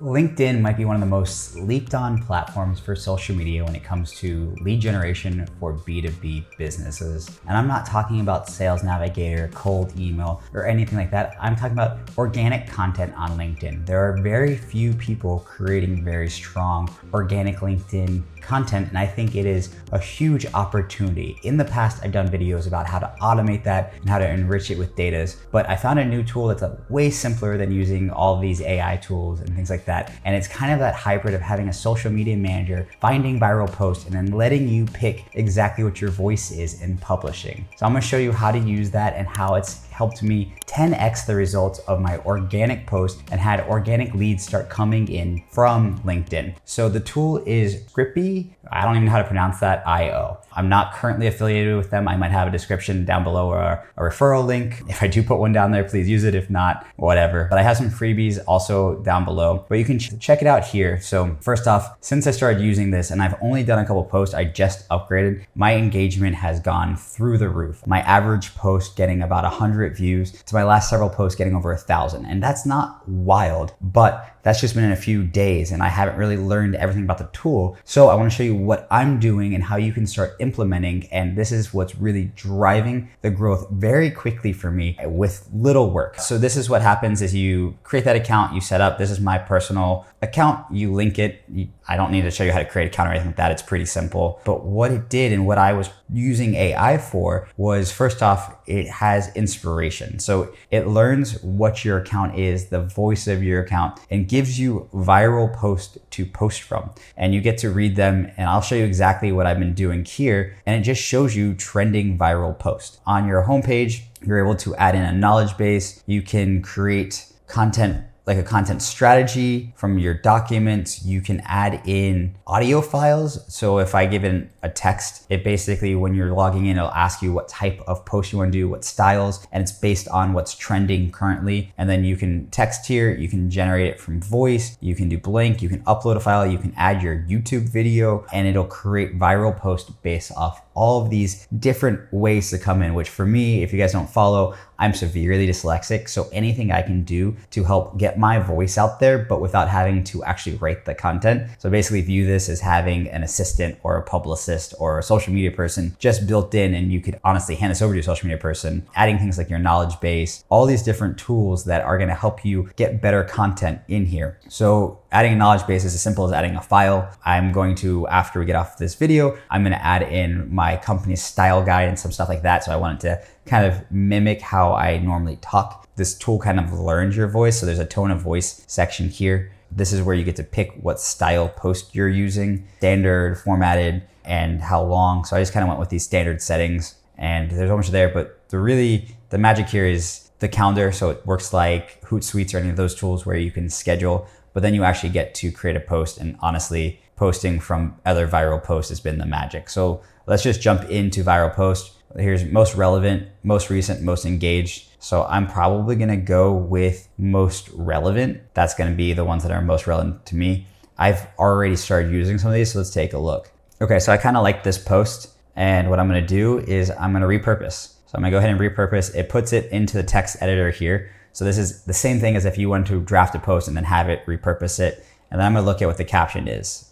LinkedIn might be one of the most leaped on platforms for social media when it comes to lead generation for B2B businesses. And I'm not talking about Sales Navigator, cold email, or anything like that. I'm talking about organic content on LinkedIn. There are very few people creating very strong organic LinkedIn content, and I think it is a huge opportunity. In the past, I've done videos about how to automate that and how to enrich it with data, but I found a new tool that's way simpler than using all these AI tools and things like that. And it's kind of that hybrid of having a social media manager, finding viral posts, and then letting you pick exactly what your voice is in publishing. So I'm gonna show you how to use that and how it's helped me 10x the results of my organic post and had organic leads start coming in from LinkedIn. So the tool is Grippy. I don't even know how to pronounce that, IO. I'm not currently affiliated with them. I might have a description down below or a referral link. If I do put one down there, please use it. If not, whatever. But I have some freebies also down below, but you can check it out here. So first off, since I started using this and I've only done a couple posts, I just upgraded, my engagement has gone through the roof. My average post getting about 100 views to my last several posts getting over 1,000. And that's not wild, but that's just been in a few days and I haven't really learned everything about the tool. So I want to show you what I'm doing and how you can start implementing. And this is what's really driving the growth very quickly for me with little work. So this is what happens is you create that account, you set up, this is my personal account, you link it. I don't need to show you how to create an account or anything like that. It's pretty simple. But what it did and what I was using AI for was, first off, it has inspiration. So it learns what your account is, the voice of your account, and gives you viral posts to post from. And you get to read them, and I'll show you exactly what I've been doing here. And it just shows you trending viral posts. On your homepage, you're able to add in a knowledge base. You can create content like a content strategy from your documents. You can add in audio files. So if I give it a text, it basically, when you're logging in, it'll ask you what type of post you want to do, what styles, and it's based on what's trending currently. And then you can text here, you can generate it from voice, you can do blank, you can upload a file, you can add your YouTube video, and it'll create viral posts based off all of these different ways to come in, which for me, if you guys don't follow, I'm severely dyslexic. So anything I can do to help get my voice out there, but without having to actually write the content. So basically view this as having an assistant or a publicist or a social media person just built in, and you could honestly hand this over to your social media person, adding things like your knowledge base, all these different tools that are gonna help you get better content in here. So adding a knowledge base is as simple as adding a file. I'm going to, after we get off this video, I'm gonna add in my company's style guide and some stuff like that. So I wanted to kind of mimic how I normally talk. This tool kind of learns your voice. So there's a tone of voice section here. This is where you get to pick what style post you're using, standard, formatted, and how long. So I just kind of went with these standard settings, and there's a bunch there, but the magic here is the calendar. So it works like Hootsuite or any of those tools where you can schedule, but then you actually get to create a post. And honestly, posting from other viral posts has been the magic. So let's just jump into viral post. Here's most relevant, most recent, most engaged. So I'm probably gonna go with most relevant. That's gonna be the ones that are most relevant to me. I've already started using some of these, so let's take a look. Okay, so I kind of like this post, and what I'm gonna do is I'm gonna repurpose. So I'm gonna go ahead and repurpose. It puts it into the text editor here. So this is the same thing as if you wanted to draft a post and then have it repurpose it. And then I'm gonna look at what the caption is.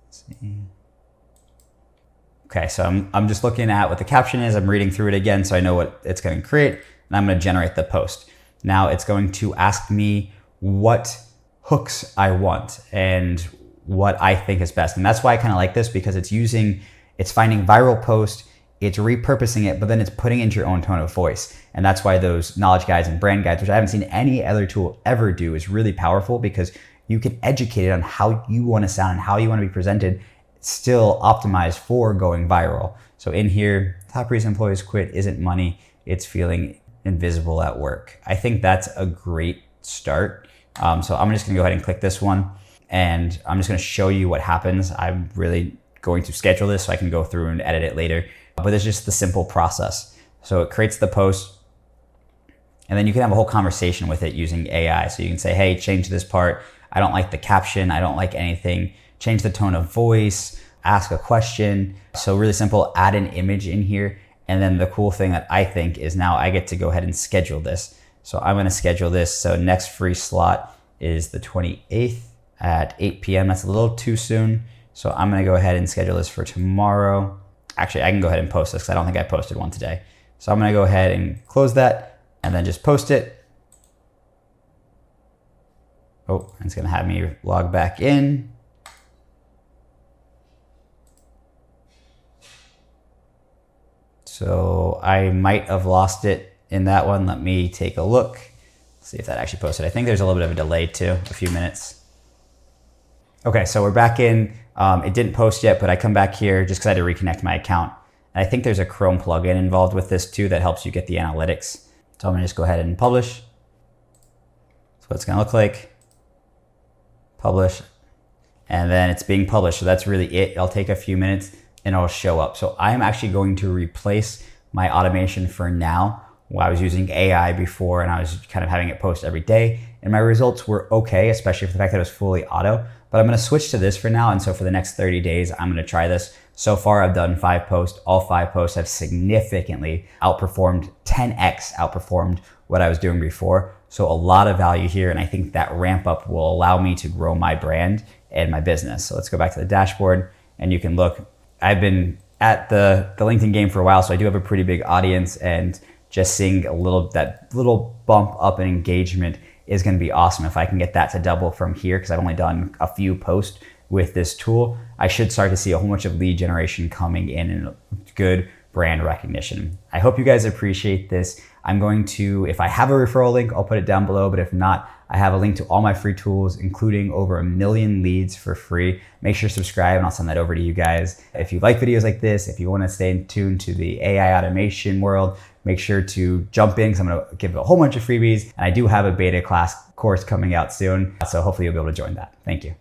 Let's see. Okay, so I'm just looking at what the caption is. I'm reading through it again so I know what it's going to create, and I'm going to generate the post. Now it's going to ask me what hooks I want and what I think is best. And that's why I kind of like this, because it's finding viral post, it's repurposing it, but then it's putting it into your own tone of voice. And that's why those knowledge guides and brand guides, which I haven't seen any other tool ever do, is really powerful, because you can educate it on how you want to sound and how you want to be presented, still optimized for going viral. So in here, top reason employees quit isn't money, it's feeling invisible at work. I think that's a great start. So I'm just gonna go ahead and click this one, and I'm just gonna show you what happens. I'm really going to schedule this so I can go through and edit it later, but it's just the simple process. So it creates the post, and then you can have a whole conversation with it using AI. So you can say, hey, change this part. I don't like the caption, I don't like anything. Change the tone of voice, ask a question. So really simple, add an image in here. And then the cool thing that I think is now I get to go ahead and schedule this. So I'm gonna schedule this. So next free slot is the 28th at 8 p.m. That's a little too soon. So I'm gonna go ahead and schedule this for tomorrow. Actually, I can go ahead and post this because I don't think I posted one today. So I'm gonna go ahead and close that and then just post it. Oh, it's gonna have me log back in. So I might have lost it in that one. Let me take a look. See if that actually posted. I think there's a little bit of a delay too, a few minutes. Okay, so we're back in. It didn't post yet, but I come back here just because I had to reconnect my account. And I think there's a Chrome plugin involved with this too that helps you get the analytics. So I'm gonna just go ahead and publish. That's what it's gonna look like. Publish. And then it's being published. So that's really it. It'll take a few minutes and it'll show up. So I'm actually going to replace my automation for now. Well, I was using AI before and I was kind of having it post every day and my results were okay, especially for the fact that it was fully auto, but I'm gonna switch to this for now. And so for the next 30 days, I'm gonna try this. So far I've done 5 posts. All 5 posts have significantly outperformed, 10x outperformed what I was doing before. So a lot of value here. And I think that ramp up will allow me to grow my brand and my business. So let's go back to the dashboard and you can look. I've been at the LinkedIn game for a while, so I do have a pretty big audience and just seeing that little bump up in engagement is gonna be awesome. If I can get that to double from here, because I've only done a few posts with this tool, I should start to see a whole bunch of lead generation coming in and good brand recognition. I hope you guys appreciate this. I'm going to, if I have a referral link, I'll put it down below, but if not, I have a link to all my free tools, including over 1 million leads for free. Make sure to subscribe and I'll send that over to you guys. If you like videos like this, if you wanna stay in tune to the AI automation world, make sure to jump in because I'm gonna give a whole bunch of freebies. And I do have a beta class course coming out soon. So hopefully you'll be able to join that. Thank you.